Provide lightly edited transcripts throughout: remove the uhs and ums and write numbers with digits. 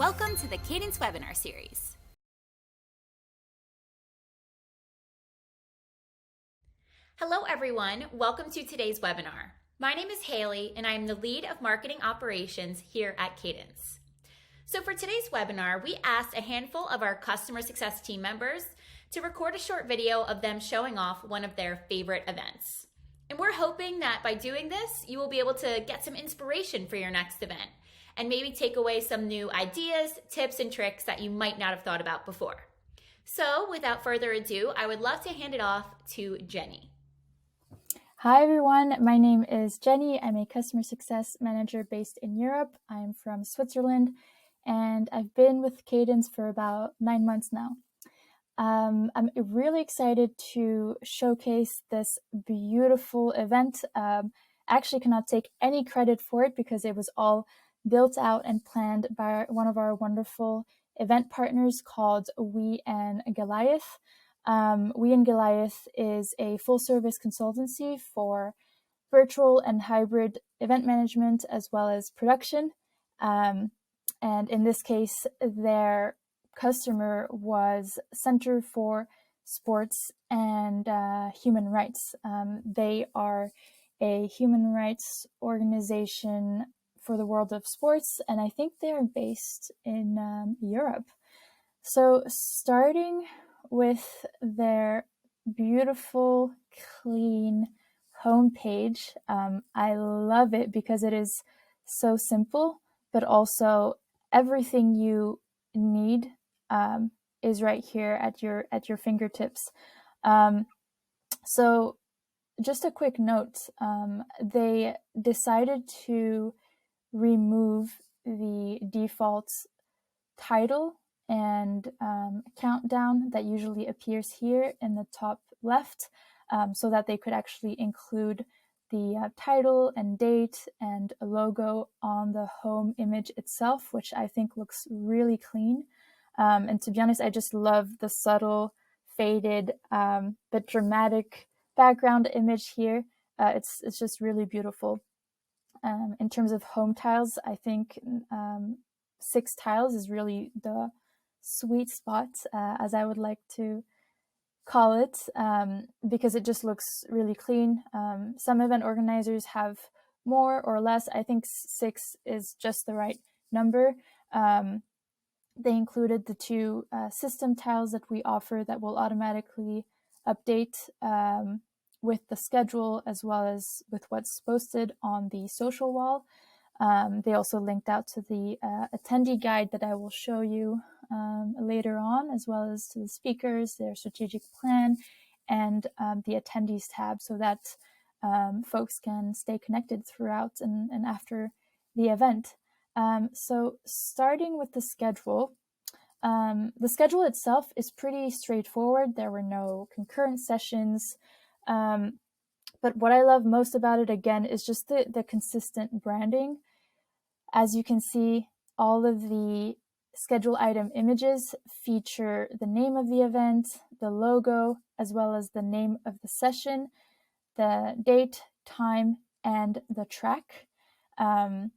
Welcome to the Cadence webinar series. Hello everyone, welcome to today's webinar. My name is Haley and I am the lead of marketing operations here at Cadence. So for today's webinar, we asked a handful of our customer success team members to record a short video of them showing off one of their favorite events. And we're hoping that by doing this, you will be able to get some inspiration for your next event and maybe take away some new ideas, tips, and tricks that you might not have thought about before. So without further ado, I would love to hand it off to Jenny. Hi everyone, my name is Jenny. I'm a customer success manager based in Europe. I'm from Switzerland and I've been with Cadence for about 9 months now. I'm really excited to showcase this beautiful event. I actually cannot take any credit for it because it was all built out and planned by one of our wonderful event partners called We and Goliath. We and Goliath is a full-service consultancy for virtual and hybrid event management as well as production. And in this case, their customer was Center for Sports and Human Rights. They are a human rights organization for the world of sports, and I think they are based in Europe. So starting with their beautiful, clean homepage, I love it because it is so simple, but also everything you need is right here at your fingertips. So just a quick note, they decided to remove the default title and countdown that usually appears here in the top left, so that they could actually include the title and date and a logo on the home image itself, which I think looks really clean. And to be honest, I just love the subtle, faded, but dramatic background image here. It's just really beautiful. In terms of home tiles, I think 6 tiles is really the sweet spot, as I would like to call it, because it just looks really clean. Some event organizers have more or less. I think 6 is just the right number. They included the 2 system tiles that we offer that will automatically update with the schedule as well as with what's posted on the social wall. They also linked out to the attendee guide that I will show you later on, as well as to the speakers, their strategic plan, and the attendees tab, so that folks can stay connected throughout and after the event. So starting with the schedule itself is pretty straightforward. There were no concurrent sessions. But what I love most about it, again, is just the consistent branding. As you can see, all of the schedule item images feature the name of the event, the logo, as well as the name of the session, the date, time, and the track. And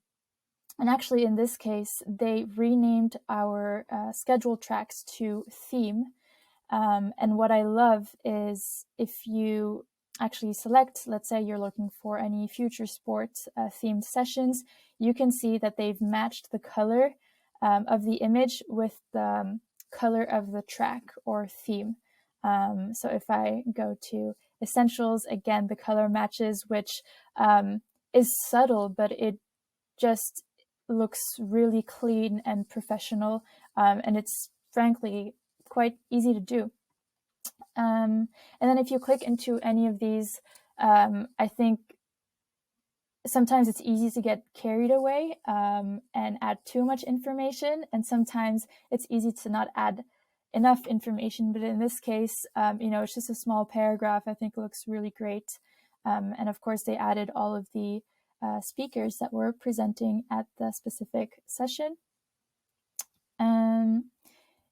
actually, in this case, they renamed our schedule tracks to theme. And what I love is if you actually select, let's say you're looking for any future sports themed sessions, you can see that they've matched the color of the image with the color of the track or theme. So if I go to essentials, again, the color matches, which is subtle, but it just looks really clean and professional. And it's frankly quite easy to do. And then if you click into any of these, I think sometimes it's easy to get carried away and add too much information, and sometimes it's easy to not add enough information. But in this case, it's just a small paragraph. I think it looks really great. And of course, they added all of the speakers that were presenting at the specific session.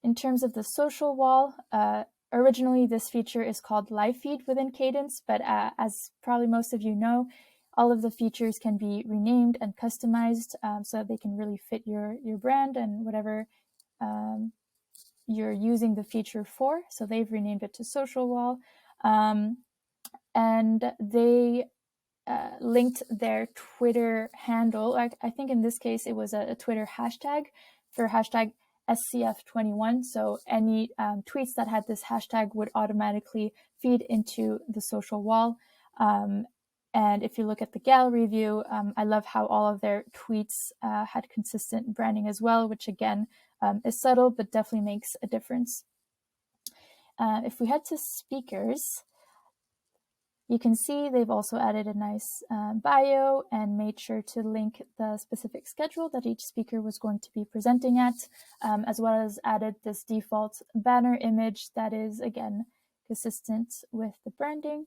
In terms of the social wall, originally this feature is called Live Feed within Cadence, but as probably most of you know, all of the features can be renamed and customized so that they can really fit your brand and whatever you're using the feature for. So they've renamed it to Social Wall. And they linked their Twitter handle. I think in this case, it was a Twitter hashtag for hashtag SCF21. So any tweets that had this hashtag would automatically feed into the Social Wall. And if you look at the gallery view, I love how all of their tweets had consistent branding as well, which again is subtle, but definitely makes a difference. If we head to speakers, you can see they've also added a nice bio and made sure to link the specific schedule that each speaker was going to be presenting at, as well as added this default banner image that is, again, consistent with the branding.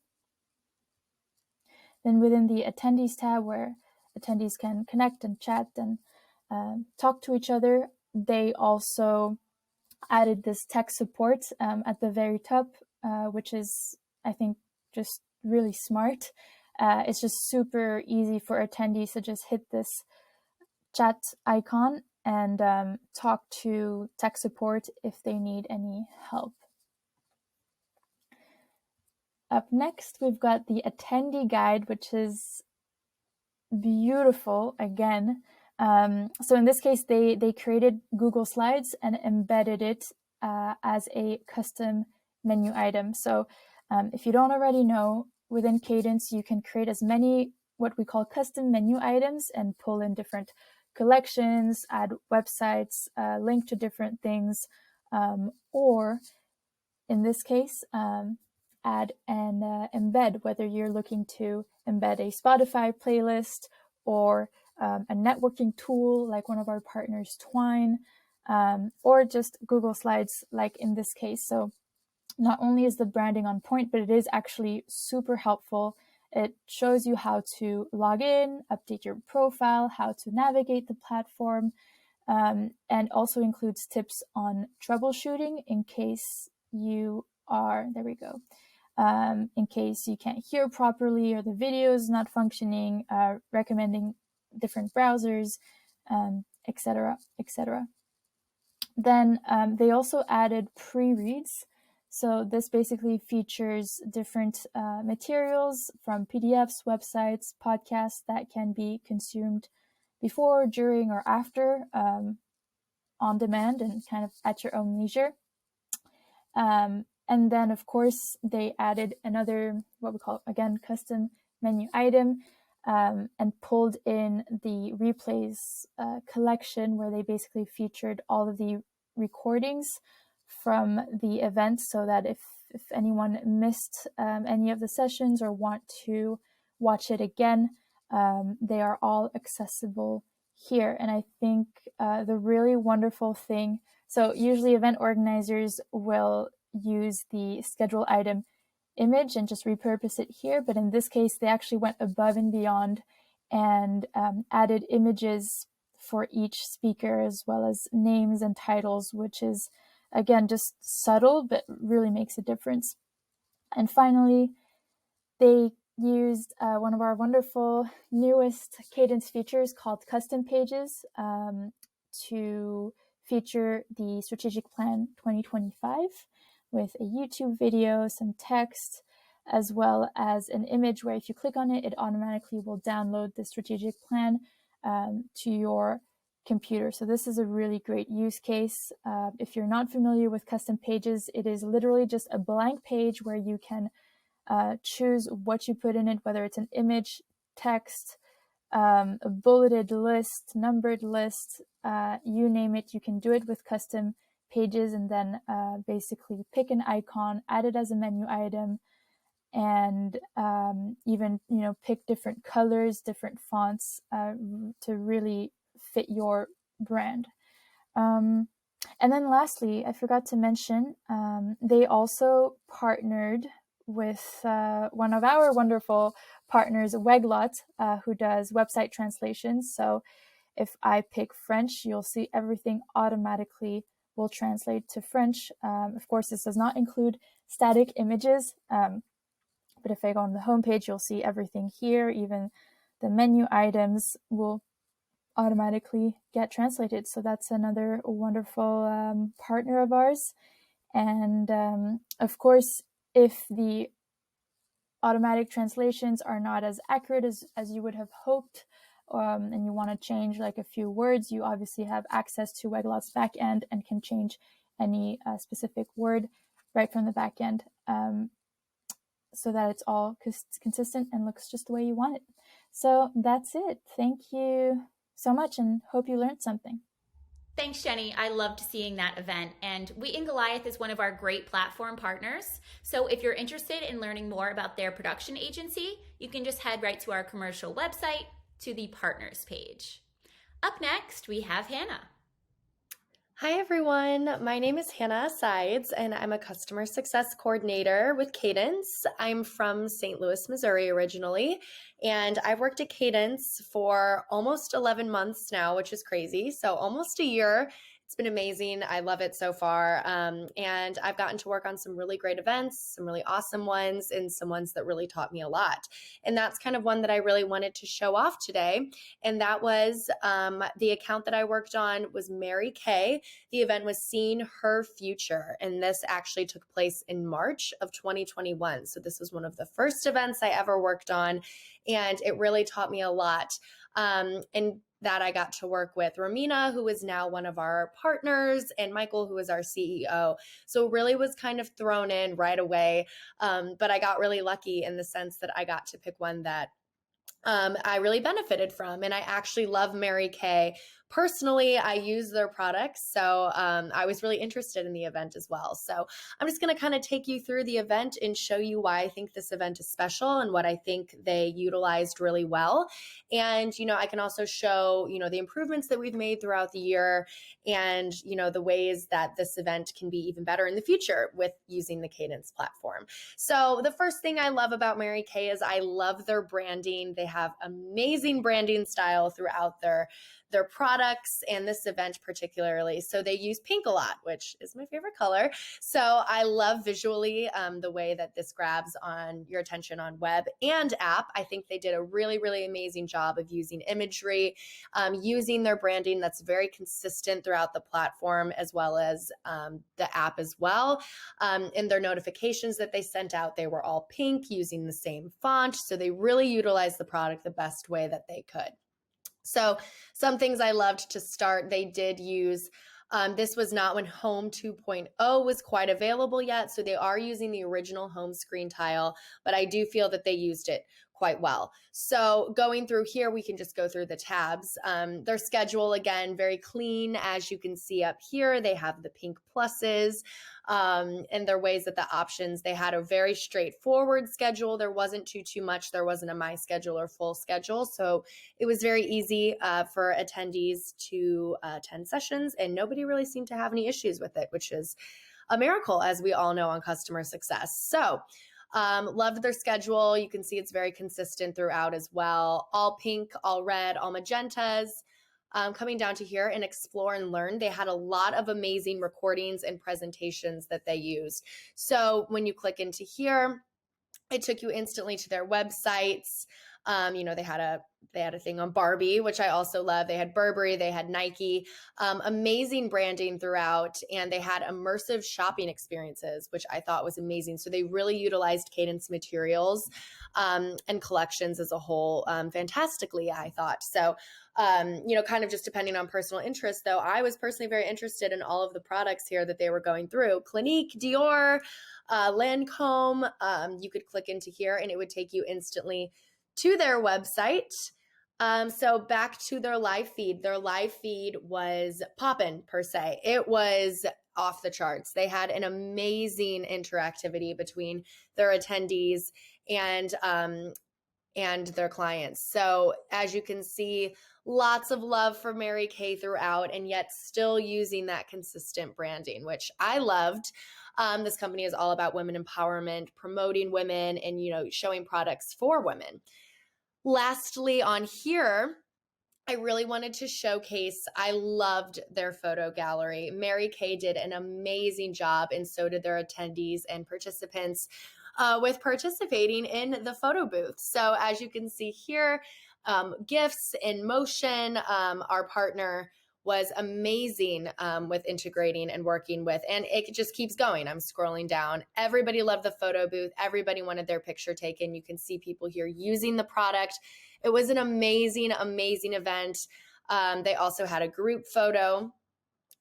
Then within the attendees tab, where attendees can connect and chat and talk to each other, they also added this tech support at the very top, which is, I think, just really smart. It's just super easy for attendees to just hit this chat icon and talk to tech support if they need any help. Up next, we've got the attendee guide, which is beautiful again. So in this case, they created Google Slides and embedded it as a custom menu item. So if you don't already know, within Cadence, you can create as many what we call custom menu items and pull in different collections, add websites, link to different things, or in this case, add and embed, whether you're looking to embed a Spotify playlist or a networking tool like one of our partners, Twine, or just Google Slides like in this case. So not only is the branding on point, but it is actually super helpful. It shows you how to log in, update your profile, how to navigate the platform, and also includes tips on troubleshooting in case you are, there we go, in case you can't hear properly or the video is not functioning, recommending different browsers, etc., etc. Then they also added pre-reads. So this basically features different materials from PDFs, websites, podcasts that can be consumed before, during, or after on demand and kind of at your own leisure. And then, of course, they added another, what we call, again, custom menu item and pulled in the replays collection, where they basically featured all of the recordings from the event, so that if anyone missed any of the sessions or want to watch it again, they are all accessible here. And I think the really wonderful thing, so usually event organizers will use the schedule item image and just repurpose it here, but in this case they actually went above and beyond and added images for each speaker, as well as names and titles, which is, again, just subtle, but really makes a difference. And finally, they used one of our wonderful newest Cadence features called Custom Pages to feature the Strategic Plan 2025 with a YouTube video, some text, as well as an image where if you click on it, it automatically will download the strategic plan to your computer. So this is a really great use case. If you're not familiar with custom pages, it is literally just a blank page where you can choose what you put in it, whether it's an image, text, a bulleted list, numbered list, you name it. You can do it with custom pages, and then basically pick an icon, add it as a menu item, and even pick different colors, different fonts to really fit your brand. And then lastly, I forgot to mention, they also partnered with one of our wonderful partners, Weglot, who does website translations. So if I pick French, you'll see everything automatically will translate to French. Of course, this does not include static images, but if I go on the homepage, you'll see everything here, even the menu items will automatically get translated. So that's another wonderful partner of ours. And of course, if the automatic translations are not as accurate as you would have hoped, and you want to change like a few words, you obviously have access to Weglot's backend and can change any specific word right from the backend, so that it's all consistent and looks just the way you want it. So that's it. Thank you so much and hope you learned something. Thanks, Jenny. I loved seeing that event. And We in Goliath is one of our great platform partners. So if you're interested in learning more about their production agency, you can just head right to our commercial website to the partners page. Up next, we have Hannah. Hi, everyone. My name is Hannah Sides, and I'm a customer success coordinator with Cadence. I'm from St. Louis, Missouri originally, and I've worked at Cadence for almost 11 months now, which is crazy. So almost a year. It's been amazing. I love it so far. And I've gotten to work on some really great events, some really awesome ones, and some ones that really taught me a lot. And that's kind of one that I really wanted to show off today. And that was the account that I worked on was Mary Kay. The event was Seeing Her Future. And this actually took place in March of 2021. So this was one of the first events I ever worked on. And it really taught me a lot. And that I got to work with Romina, who is now one of our partners, and Michael, who is our CEO. So really was kind of thrown in right away. But I got really lucky in the sense that I got to pick one that I really benefited from. And I actually love Mary Kay. Personally, I use their products. So I was really interested in the event as well. So I'm just going to kind of take you through the event and show you why I think this event is special and what I think they utilized really well. And, I can also show, the improvements that we've made throughout the year and, the ways that this event can be even better in the future with using the Cadence platform. So the first thing I love about Mary Kay is I love their branding. They have amazing branding style throughout their products and this event particularly. So they use pink a lot, which is my favorite color. So I love visually the way that this grabs on your attention on web and app. I think they did a really, really amazing job of using imagery, using their branding that's very consistent throughout the platform as well as the app as well. In their notifications that they sent out, they were all pink using the same font. So they really utilized the product the best way that they could. So some things I loved to start, they did use, this was not when Home 2.0 was quite available yet. So they are using the original home screen tile, but I do feel that they used it quite well. So going through here, we can just go through the tabs. Their schedule, again, very clean. As you can see up here, they have the pink pluses and their ways that the options, they had a very straightforward schedule. There wasn't too much. There wasn't a my schedule or full schedule. So it was very easy for attendees to attend sessions, and nobody really seemed to have any issues with it, which is a miracle, as we all know on customer success. So loved their schedule. You can see it's very consistent throughout as well. All pink, all red, all magentas. Coming down to here and Explore and Learn, they had a lot of amazing recordings and presentations that they used. So when you click into here, it took you instantly to their websites. They had a thing on Barbie, which I also love. They had Burberry, they had Nike, amazing branding throughout, and they had immersive shopping experiences, which I thought was amazing. So they really utilized Cadence materials and collections as a whole fantastically, I thought. So, kind of just depending on personal interest, though, I was personally very interested in all of the products here that they were going through. Clinique, Dior, Lancome. You could click into here and it would take you instantly to their website. So back to their live feed. Their live feed was poppin' per se. It was off the charts. They had an amazing interactivity between their attendees and their clients. So as you can see, lots of love for Mary Kay throughout, and yet still using that consistent branding, which I loved. This company is all about women empowerment, promoting women, and showing products for women. Lastly, on here, I really wanted to showcase, I loved their photo gallery. Mary Kay did an amazing job, and so did their attendees and participants with participating in the photo booth. So as you can see here, gifts in motion. Our partner was amazing with integrating and working with, and it just keeps going. I'm scrolling down. Everybody loved the photo booth. Everybody wanted their picture taken. You can see people here using the product. It was an amazing, amazing event. They also had a group photo,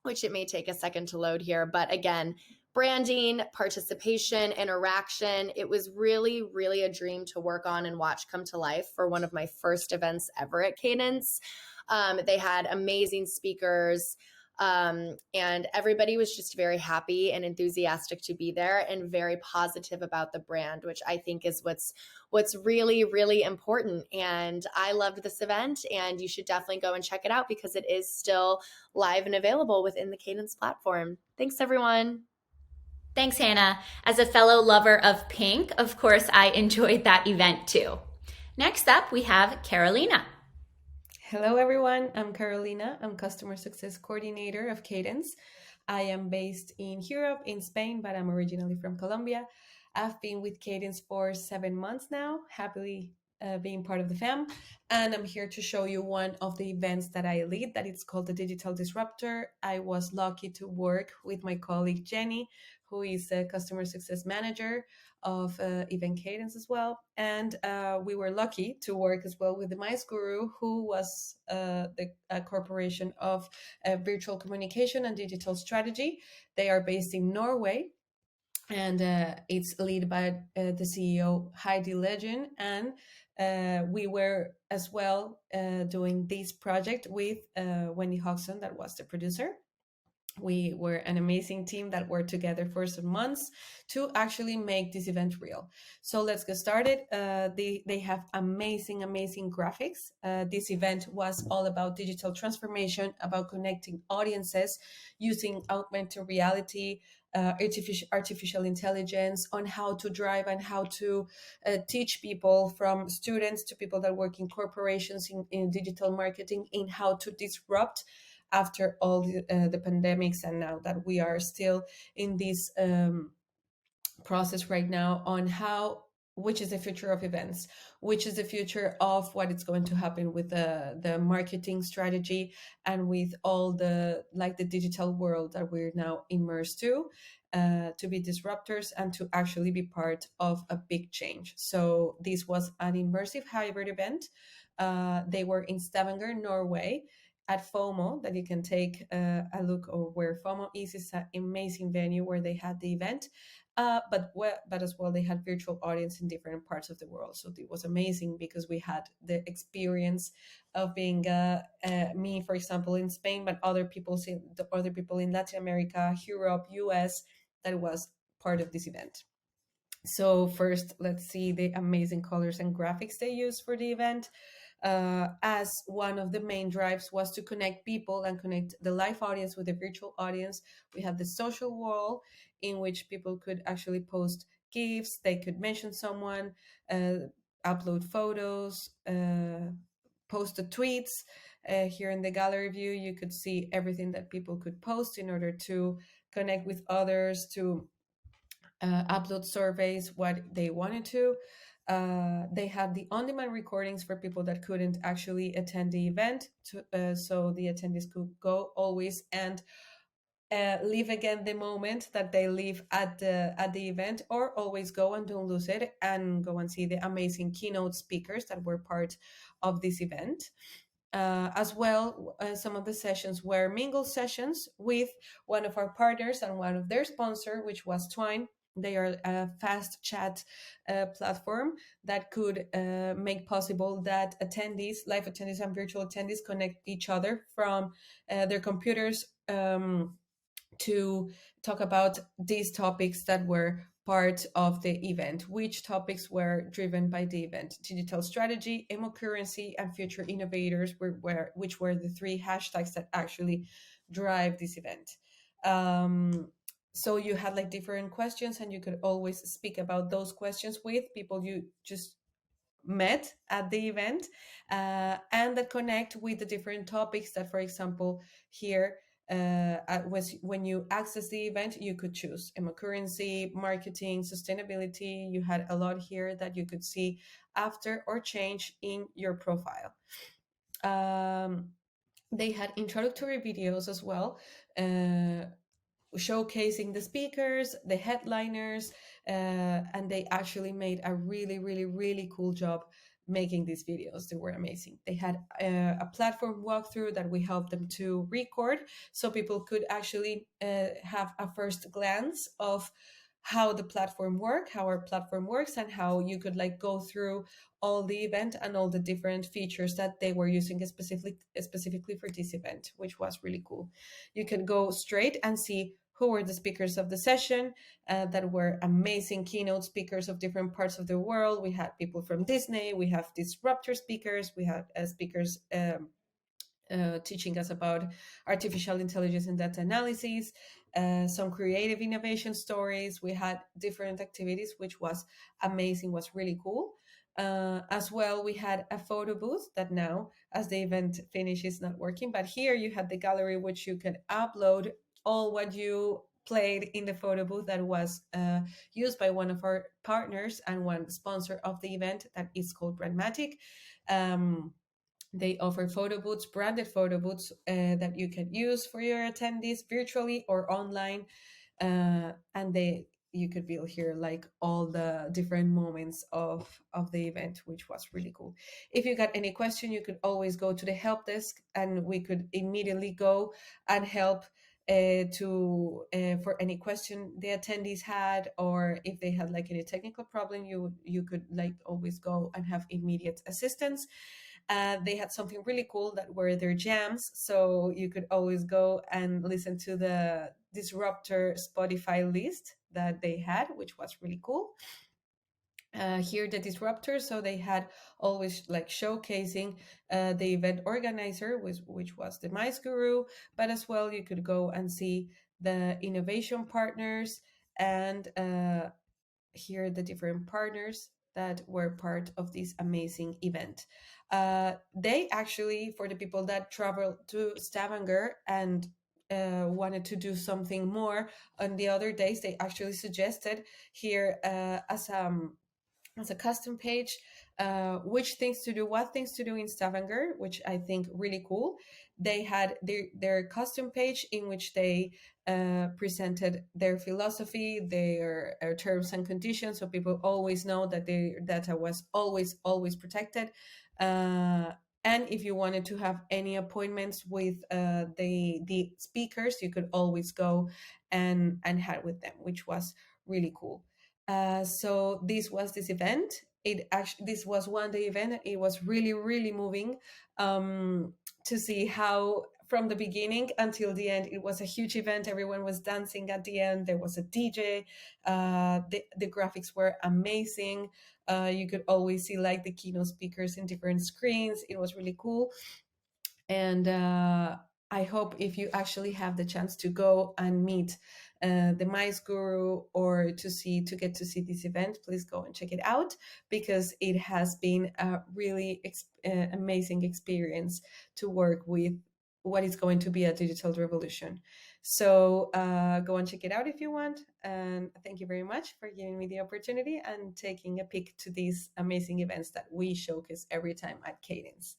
which it may take a second to load here. But again, branding, participation, interaction. It was really, really a dream to work on and watch come to life for one of my first events ever at Cadence. They had amazing speakers. And everybody was just very happy and enthusiastic to be there and very positive about the brand, which I think is what's really, really important. And I loved this event, and you should definitely go and check it out because it is still live and available within the Cadence platform. Thanks, everyone. Thanks, Hannah. As a fellow lover of pink, of course, I enjoyed that event too. Next up, we have Carolina. Hello, everyone. I'm Carolina. I'm Customer Success Coordinator of Cadence. I am based in Europe, in Spain, but I'm originally from Colombia. I've been with Cadence for 7 months now, happily being part of the fam. And I'm here to show you one of the events that I lead, that it's called the Digital Disruptor. I was lucky to work with my colleague Jenny, who is a Customer Success Manager of Event Cadence as well. And we were lucky to work as well with the Mice Guru, who was the corporation of virtual communication and digital strategy. They are based in Norway, and it's led by the CEO Heidi Legend. And we were as well doing this project with Wendy Hodgson, that was the producer. We were an amazing team that worked together for some months to actually make this event real. So let's get started. They have amazing graphics. This event was all about digital transformation, about connecting audiences using augmented reality, artificial intelligence, on how to drive and how to teach people, from students to people that work in corporations in digital marketing, in how to disrupt after all the pandemics, and now that we are still in this process right now on which is the future of events, which is the future of what is going to happen with the marketing strategy and with all the digital world that we're now immersed to be disruptors and to actually be part of a big change. So this was an immersive hybrid event. They were in Stavanger, Norway, at FOMO, that you can take a look or where FOMO is. It's an amazing venue where they had the event, but as well they had virtual audience in different parts of the world. So it was amazing because we had the experience of being me, for example, in Spain, but other people in Latin America, Europe, US, that was part of this event. So first, let's see the amazing colors and graphics they used for the event. As one of the main drives was to connect people and connect the live audience with the virtual audience. We had the social wall in which people could actually post GIFs, they could mention someone, upload photos, post the tweets. Here in the gallery view, you could see everything that people could post in order to connect with others, to upload surveys, what they wanted to. They had the on-demand recordings for people that couldn't actually attend the event, so the attendees could go always and live again the moment that they live at the event, or always go and don't lose it and go and see the amazing keynote speakers that were part of this event. As well, some of the sessions were mingle sessions with one of our partners and one of their sponsors, which was Twine. They are a fast chat platform that could make possible that attendees, live attendees and virtual attendees, connect each other from their computers to talk about these topics that were part of the event. Which topics were driven by the event? Digital strategy, emo currency, and future innovators, which were the three hashtags that actually drive this event. So you had different questions, and you could always speak about those questions with people you just met at the event, and that connect with the different topics that, for example, here when you access the event, you could choose currency, marketing, sustainability. You had a lot here that you could see after or change in your profile. They had introductory videos as well, showcasing the speakers, the headliners, and they actually made a really, really, really cool job making these videos. They were amazing. They had a platform walkthrough that we helped them to record, so people could actually have a first glance of how the platform how our platform works, and how you could like go through all the event and all the different features that they were using specifically for this event, which was really cool. You can go straight and see who were the speakers of the session, that were amazing keynote speakers of different parts of the world. We had people from Disney, we have Disruptor speakers, we have speakers teaching us about artificial intelligence and data analysis, some creative innovation stories. We had different activities, which was amazing, was really cool. As well, we had a photo booth that now, as the event finishes, not working, but here you had the gallery, which you can upload all what you played in the photo booth that was used by one of our partners and one sponsor of the event that is called Brandmatic. They offer photo booths, branded photo booths that you can use for your attendees virtually or online. And you could feel here like all the different moments of the event, which was really cool. If you got any question, you could always go to the help desk and we could immediately go and help for any question the attendees had, or if they had like any technical problem, you could like always go and have immediate assistance. They had something really cool that were their jams, so you could always go and listen to the Disruptor Spotify list that they had, which was really cool. Here the Disruptor, so they had always like showcasing the event organizer, which was the Mice Guru, but as well you could go and see the innovation partners and here the different partners that were part of this amazing event. They actually, for the people that traveled to Stavanger and wanted to do something more on the other days, they actually suggested here as a custom page which things to do, what things to do in Stavanger, which I think really cool. They had their custom page in which they presented their philosophy, their terms and conditions, so people always know that their data was always protected. And if you wanted to have any appointments with the speakers, you could always go and have with them, which was really cool. So this was this event. This was one day event. It was really, really moving to see how from the beginning until the end, it was a huge event. Everyone was dancing at the end. There was a DJ. The graphics were amazing. You could always see like the keynote speakers in different screens. It was really cool. And I hope if you actually have the chance to go and meet the Mice Guru or to get to see this event, please go and check it out, because it has been a really amazing experience to work with what is going to be a digital revolution. So go and check it out if you want. And thank you very much for giving me the opportunity and taking a peek to these amazing events that we showcase every time at Cadence.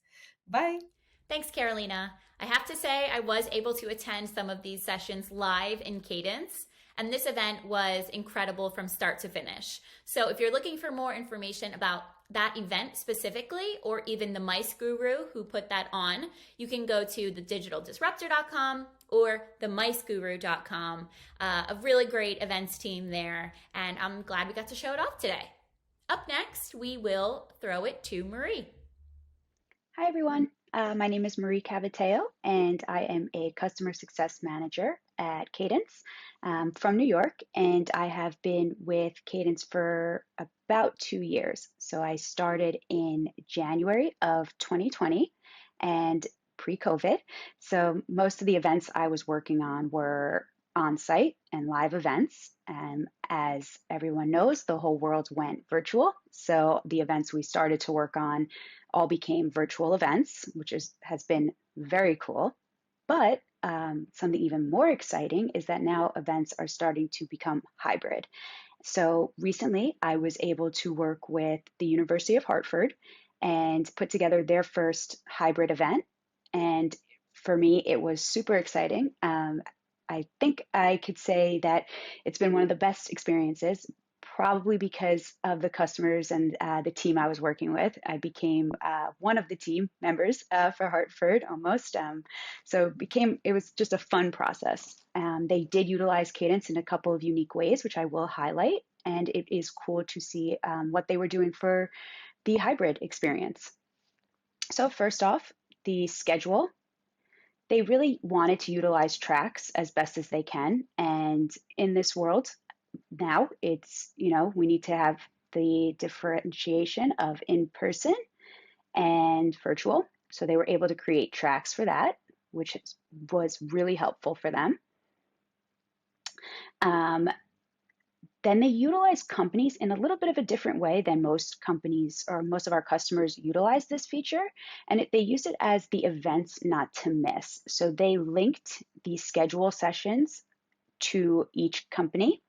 Bye. Thanks, Carolina. I have to say I was able to attend some of these sessions live in Cadence, and this event was incredible from start to finish. So if you're looking for more information about that event specifically, or even the Mice Guru who put that on, you can go to thedigitalDisruptor.com or themiceguru.com. A really great events team there, and I'm glad we got to show it off today. Up next, we will throw it to Marie. Hi, everyone. My name is Marie Cavateo, and I am a customer success manager at Cadence from New York, and I have been with Cadence for about 2 years. So I started in January of 2020 and pre-COVID. So most of the events I was working on were on-site and live events. As everyone knows, the whole world went virtual. So the events we started to work on all became virtual events, which has been very cool. But something even more exciting is that now events are starting to become hybrid. So recently, I was able to work with the University of Hartford and put together their first hybrid event. And for me, it was super exciting. I think I could say that it's been one of the best experiences, probably because of the customers and the team I was working with. I became one of the team members for Hartford almost. So it was just a fun process. They did utilize Cadence in a couple of unique ways, which I will highlight. And it is cool to see what they were doing for the hybrid experience. So first off, the schedule. They really wanted to utilize tracks as best as they can. And in this world, now it's, we need to have the differentiation of in person and virtual. So they were able to create tracks for that, which was really helpful for them. Then they utilize companies in a little bit of a different way than most companies or most of our customers utilize this feature. And they use it as the events not to miss. So they linked the schedule sessions to each company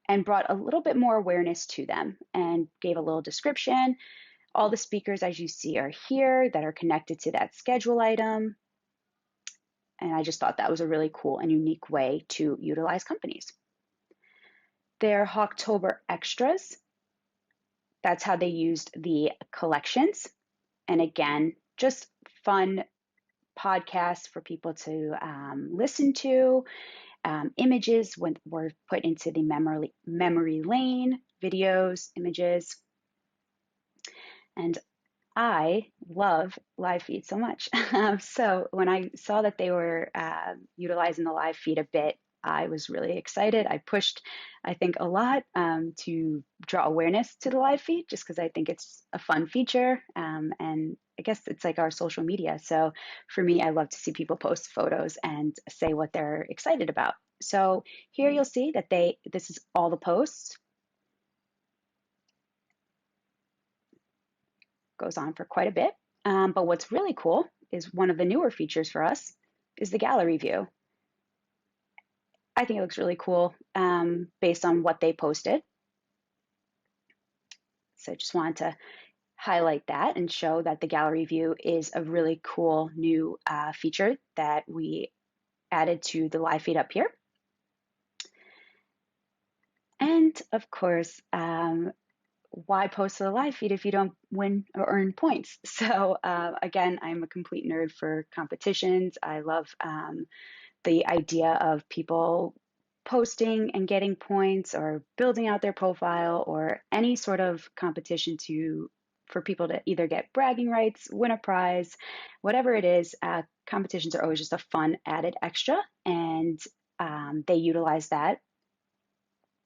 and brought a little bit more awareness to them and gave a little description. All the speakers, as you see, are here that are connected to that schedule item. And I just thought that was a really cool and unique way to utilize companies. Their Hawktober extras, that's how they used the collections. And again, just fun podcasts for people to listen to. Images were put into the memory lane, videos, images. And I love live feed so much. So when I saw that they were utilizing the live feed a bit, I was really excited. I pushed, I think, a lot to draw awareness to the live feed, just because I think it's a fun feature. And I guess it's like our social media. So for me, I love to see people post photos and say what they're excited about. So here you'll see that this is all the posts. Goes on for quite a bit. But what's really cool is one of the newer features for us is the gallery view. I think it looks really cool based on what they posted. So just wanted to highlight that and show that the gallery view is a really cool new feature that we added to the live feed up here. And of course, why post to the live feed if you don't win or earn points? So again, I'm a complete nerd for competitions. I love the idea of people posting and getting points or building out their profile or any sort of competition for people to either get bragging rights, win a prize, whatever it is. Competitions are always just a fun added extra, and they utilize that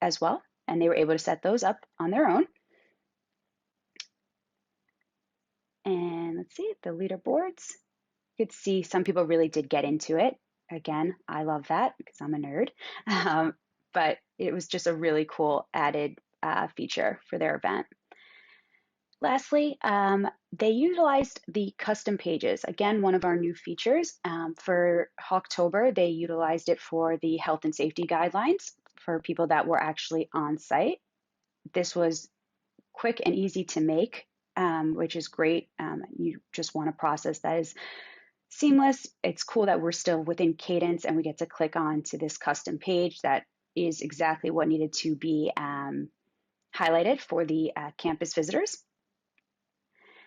as well, and they were able to set those up on their own. And let's see, the leaderboards. You could see some people really did get into it. Again, I love that because I'm a nerd. But it was just a really cool added feature for their event. Lastly, they utilized the custom pages. Again, one of our new features. For Hawktober, they utilized it for the health and safety guidelines for people that were actually on site. This was quick and easy to make, which is great. You just want a process that is seamless. It's cool that we're still within Cadence and we get to click on to this custom page that is exactly what needed to be highlighted for the campus visitors.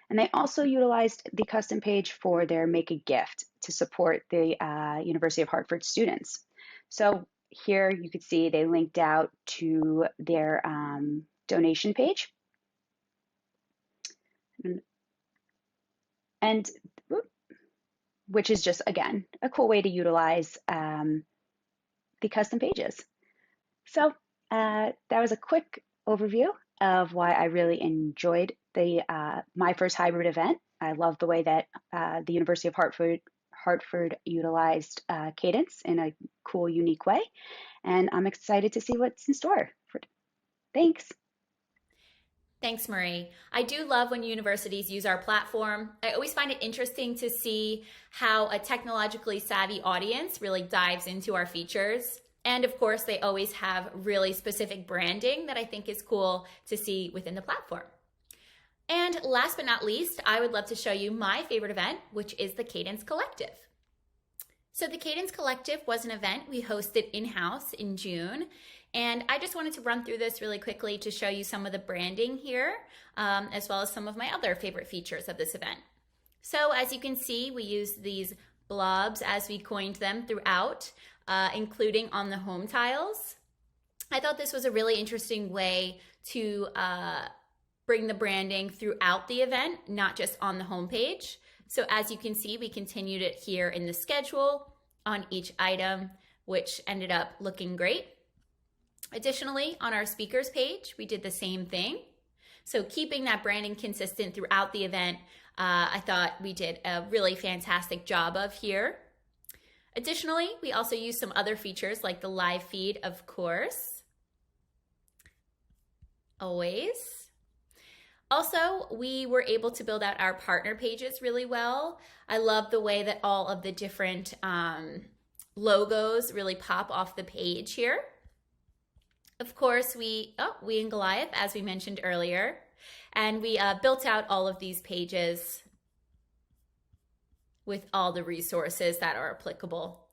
And they also utilized the custom page for their Make a Gift to support the University of Hartford students. So here you could see they linked out to their donation page. And which is just, again, a cool way to utilize the custom pages. So that was a quick overview of why I really enjoyed my first hybrid event. I love the way that the University of Hartford utilized Cadence in a cool, unique way. And I'm excited to see what's in store. Thanks. Thanks, Marie. I do love when universities use our platform. I always find it interesting to see how a technologically savvy audience really dives into our features. And of course, they always have really specific branding that I think is cool to see within the platform. And last but not least, I would love to show you my favorite event, which is the Cadence Collective. So the Cadence Collective was an event we hosted in-house in June. And I just wanted to run through this really quickly to show you some of the branding here, as well as some of my other favorite features of this event. So as you can see, we used these blobs as we coined them throughout, including on the home tiles. I thought this was a really interesting way to bring the branding throughout the event, not just on the homepage. So as you can see, we continued it here in the schedule on each item, which ended up looking great. Additionally, on our speakers page, we did the same thing. So keeping that branding consistent throughout the event, I thought we did a really fantastic job of here. Additionally, we also used some other features like the live feed, of course. Always. Also, we were able to build out our partner pages really well. I love the way that all of the different logos really pop off the page here. Of course, we and Goliath, as we mentioned earlier, and we built out all of these pages with all the resources that are applicable.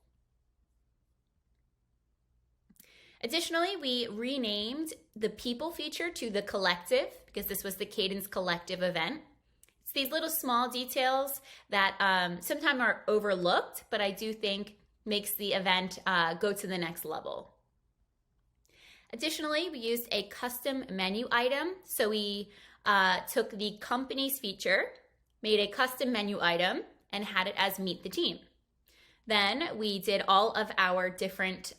Additionally, we renamed the people feature to the collective because this was the Cadence Collective event. It's these little small details that sometimes are overlooked, but I do think makes the event go to the next level. Additionally, we used a custom menu item. So we took the company's feature, made a custom menu item, and had it as Meet the Team. Then we did all of our different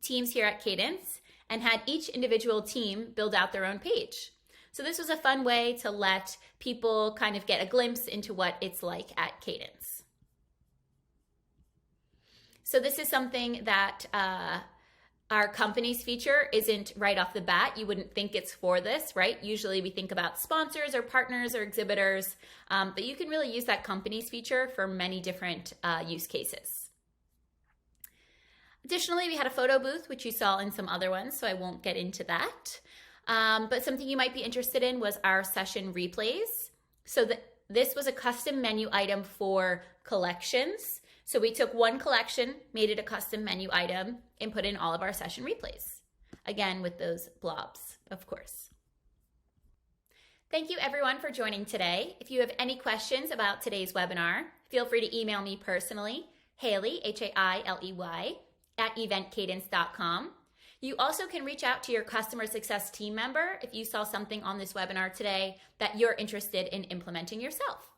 teams here at Cadence and had each individual team build out their own page. So this was a fun way to let people kind of get a glimpse into what it's like at Cadence. So this is something that our company's feature isn't right off the bat. You wouldn't think it's for this, right? Usually we think about sponsors or partners or exhibitors, but you can really use that company's feature for many different use cases. Additionally, we had a photo booth, which you saw in some other ones, so I won't get into that. But something you might be interested in was our session replays. So this was a custom menu item for collections. So we took one collection, made it a custom menu item, and put in all of our session replays. Again, with those blobs, of course. Thank you everyone for joining today. If you have any questions about today's webinar, feel free to email me personally, Hailey, Hailey, @eventcadence.com. You also can reach out to your customer success team member if you saw something on this webinar today that you're interested in implementing yourself.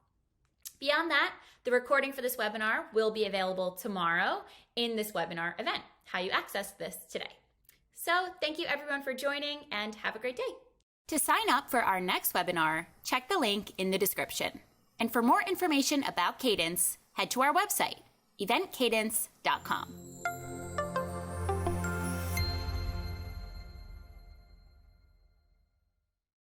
Beyond that, the recording for this webinar will be available tomorrow in this webinar event, how you access this today. So thank you everyone for joining and have a great day. To sign up for our next webinar, check the link in the description. And for more information about Cadence, head to our website, eventcadence.com.